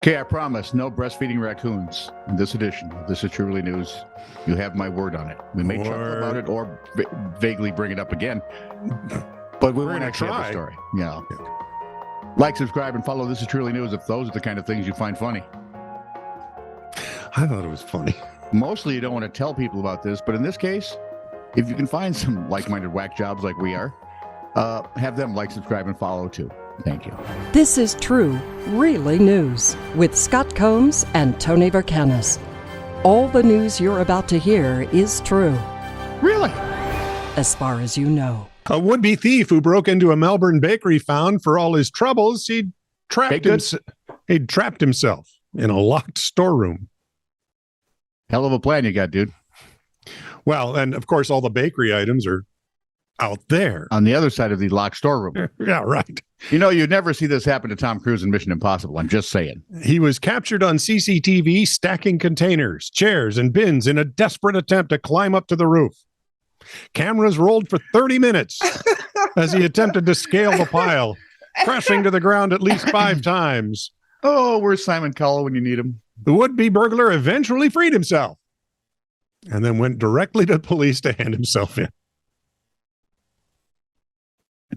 Okay, I promise, no breastfeeding raccoons in this edition of This Is Truly News. You have my word on it. We may chuckle about it or vaguely bring it up again, but we won't actually have the story. Yeah. Like, subscribe, and follow This Is Truly News if those are the kind of things you find funny. I thought it was funny. Mostly you don't want to tell people about this, but in this case, if you can find some like-minded whack jobs like we are, have them like, subscribe, and follow too. Thank you. This is True, Really News with Scott Combs and Tony Vercanis. All the news you're about to hear is true. Really? As far as you know. A would-be thief who broke into a Melbourne bakery found for all his troubles, he'd trapped himself in a locked storeroom. Hell of a plan you got, dude. Well, and of course, all the bakery items are out there. On the other side of the locked storeroom. Yeah, right. You know, you'd never see this happen to Tom Cruise in Mission Impossible. I'm just saying. He was captured on CCTV stacking containers, chairs, and bins in a desperate attempt to climb up to the roof. Cameras rolled for 30 minutes as he attempted to scale the pile, crashing to the ground at least 5 times. Oh, where's Simon Cowell when you need him? The would-be burglar eventually freed himself and then went directly to police to hand himself in.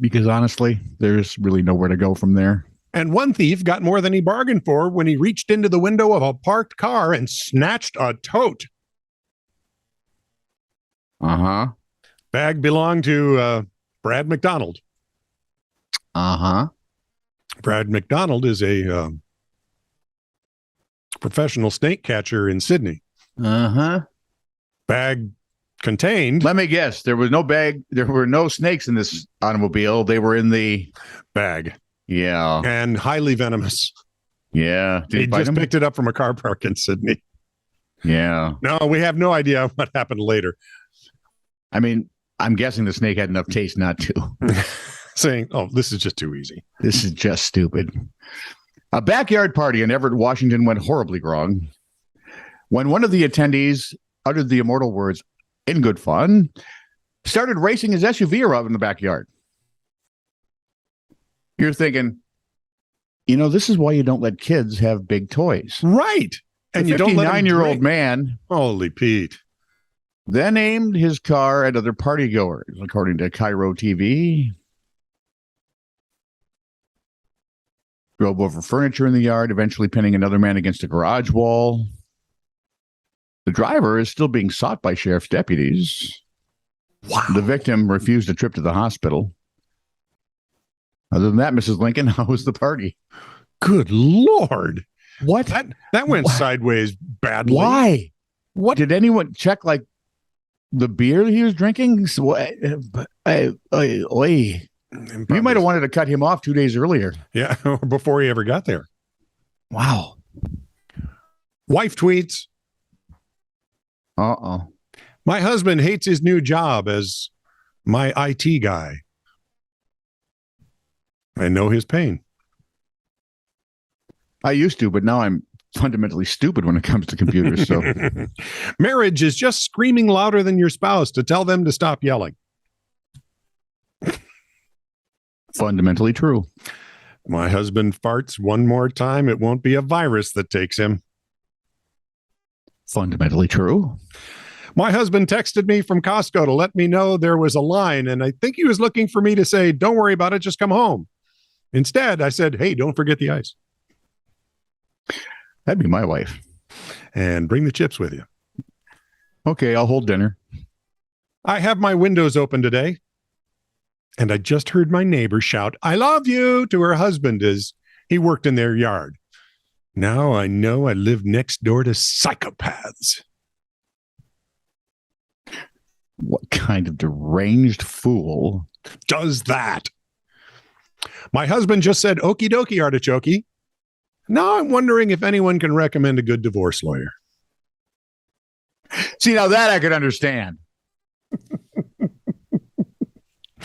Because honestly, there's really nowhere to go from there. And one thief got more than he bargained for when he reached into the window of a parked car and snatched a tote. Uh-huh. Bag belonged to Brad McDonald. Uh-huh. Brad McDonald is a professional snake catcher in Sydney. Uh-huh. Bag contained. Let me guess. There was no bag. There were no snakes in this automobile. They were in the bag. Yeah. And highly venomous. Yeah. He just picked it up from a car park in Sydney. Yeah. No, we have no idea what happened later. I mean, I'm guessing the snake had enough taste not to. Saying, oh, this is just too easy. This is just stupid. A backyard party in Everett, Washington went horribly wrong when one of the attendees uttered the immortal words, "in good fun," started racing his SUV around in the backyard. You're thinking, you know, this is why you don't let kids have big toys. Right. And you don't let a 59-year-old man, holy Pete, then aimed his car at other partygoers, according to Cairo TV. Drove over furniture in the yard, eventually pinning another man against a garage wall. The driver is still being sought by sheriff's deputies. Wow. The victim refused a trip to the hospital. Other than that, Mrs. Lincoln, how was the party? Good Lord. What? That went sideways badly. Why? What? Did anyone check, like, the beer he was drinking? You might have wanted to cut him off 2 days earlier. Yeah, before he ever got there. Wow. Wife tweets. Uh-oh. My husband hates his new job as my IT guy. I know his pain. I used to, but now I'm fundamentally stupid when it comes to computers. So marriage is just screaming louder than your spouse to tell them to stop yelling. Fundamentally true. My husband farts one more time, it won't be a virus that takes him. Fundamentally true. My husband texted me from Costco to let me know there was a line, and I think he was looking for me to say, don't worry about it, just come home. Instead, I said, hey, don't forget the ice. That'd be my wife. And bring the chips with you. Okay, I'll hold dinner. I have my windows open today, and I just heard my neighbor shout, I love you, to her husband as he worked in their yard. Now I know I live next door to psychopaths. What kind of deranged fool does that? My husband just said, okie dokie, artichoke. Now I'm wondering if anyone can recommend a good divorce lawyer. See, now that I could understand.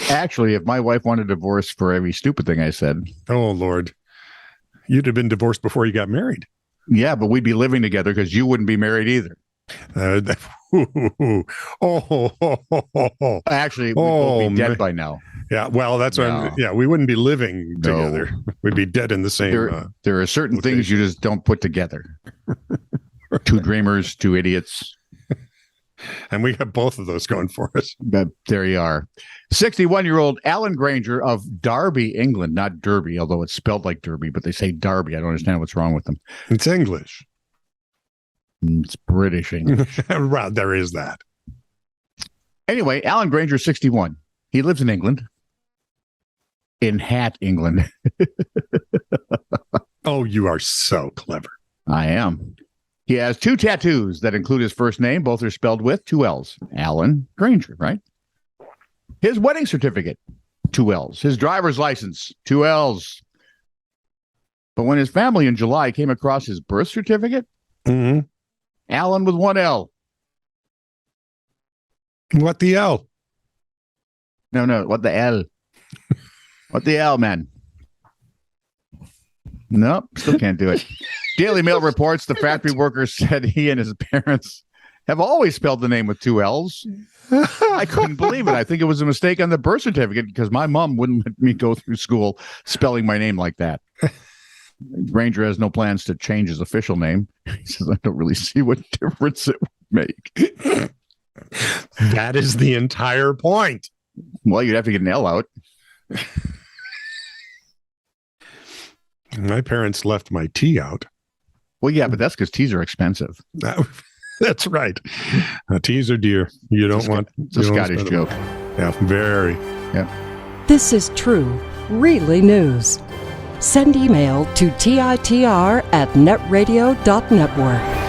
Actually, if my wife wanted a divorce for every stupid thing I said. Oh, Lord. You'd have been divorced before you got married. Yeah, but we'd be living together because you wouldn't be married either. Actually, we'd both be dead by now. Yeah, well, that's No. what. Yeah, we wouldn't be living No. together. We'd be dead in the same. There are certain things you just don't put together. Two dreamers, two idiots. And we have both of those going for us. But there you are. 61-year-old Alan Granger of Derby, England, not Derby, although it's spelled like Derby, but they say Derby. I don't understand what's wrong with them. It's English. It's British English. Well, there is that. Anyway, Alan Granger, 61. He lives in England. In Hat, England. Oh, you are so clever. I am. He has 2 tattoos that include his first name. Both are spelled with 2 L's. Alan Granger, right? His wedding certificate, 2 L's. His driver's license, 2 L's. But when his family in July came across his birth certificate, Mm-hmm. Alan with 1 L. What the hell? No, what the L? What the L, man? Nope, still can't do it. Daily Mail reports the factory worker said he and his parents have always spelled the name with 2 L's. I couldn't believe it. I think it was a mistake on the birth certificate because my mom wouldn't let me go through school spelling my name like that. Granger has no plans to change his official name. He says, I don't really see what difference it would make. That is the entire point. Well, you'd have to get an L out. My parents left my tea out. Well, yeah, but that's because teas are expensive. That's right. Teas are dear. You don't want. It's a Scottish joke. Yeah, very. This is true, really news. Send email to TITR@netradio.network.